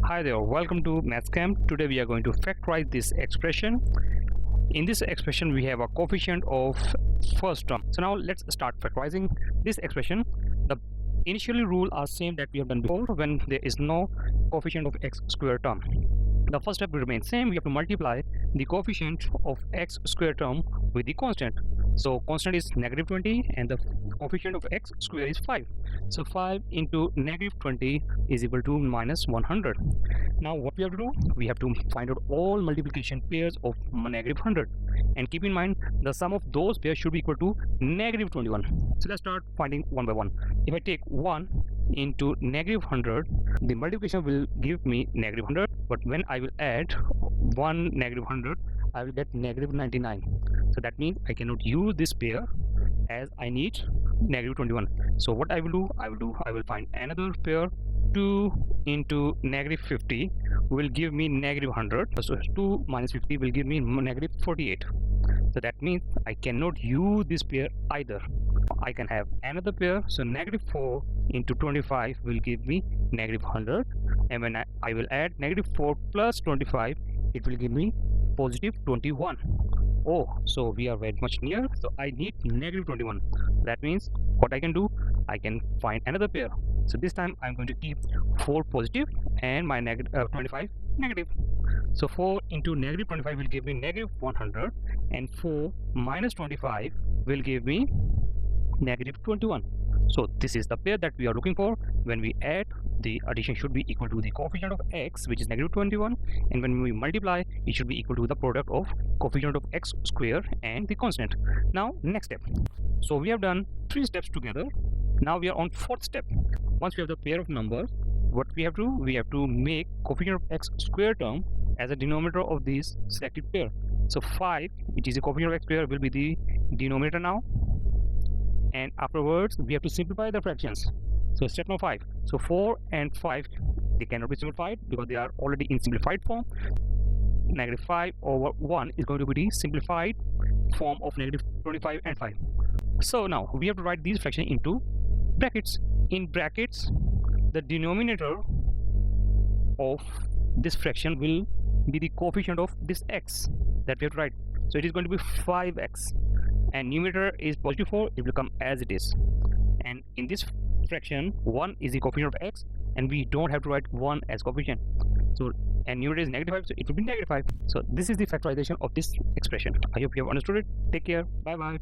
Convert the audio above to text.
Hi there, welcome to Maths Camp. Today we are going to factorize this expression. In this expression we have a coefficient of first term. So now let's start factorizing this expression. The initially rule are same that we have done before when there is no coefficient of x square term. The first step will remain same. We have to multiply the coefficient of x square term with the constant. So constant is negative 20 and the coefficient of x square is 5. So 5 into negative 20 is equal to minus 100. Now what we have to do? We have to find out all multiplication pairs of negative 100. And keep in mind the sum of those pairs should be equal to negative 21. So let's start finding one by one. If I take 1 into negative 100, the multiplication will give me negative 100. But when I will add 1 negative 100, I will get negative 99. So that means I cannot use this pair as I need negative 21. So what I will do, I will find another pair. 2 into negative 50 will give me negative 100. So 2 minus 50 will give me negative 48. So that means I cannot use this pair either. I can have another pair. So negative 4 into 25 will give me negative 100. And when I will add negative 4 plus 25, it will give me positive 21. Oh, so we are very much near. So I need negative 21. That means what I can do, I can find another pair. So this time I'm going to keep 4 positive and my 25 negative. So 4 into negative 25 will give me negative 100, and 4 minus 25 will give me negative 21. So this is the pair that we are looking for. When we add, the addition should be equal to the coefficient of x, which is negative 21, and when we multiply, it should be equal to the product of coefficient of x square and the constant. Now next step. So we have done 3 steps together. Now we are on 4th step. Once we have the pair of numbers, what we have to do, we have to make coefficient of x square term as a denominator of this selected pair. So 5, which is the coefficient of x square, will be the denominator now. And afterwards we have to simplify the fractions. So step number 5. So 4 and 5, they cannot be simplified because they are already in simplified form. Negative 5 over 1 is going to be the simplified form of negative 25 and 5. So now we have to write these fractions into brackets. In brackets, the denominator of this fraction will be the coefficient of this x that we have to write. So it is going to be 5x, and numerator is positive 4. It will come as it is. And in this fraction, 1 is the coefficient of x, and we don't have to write 1 as coefficient. So and numerator is negative 5, so it will be negative 5. So this is the factorization of this expression. I hope you have understood it. Take care. Bye bye.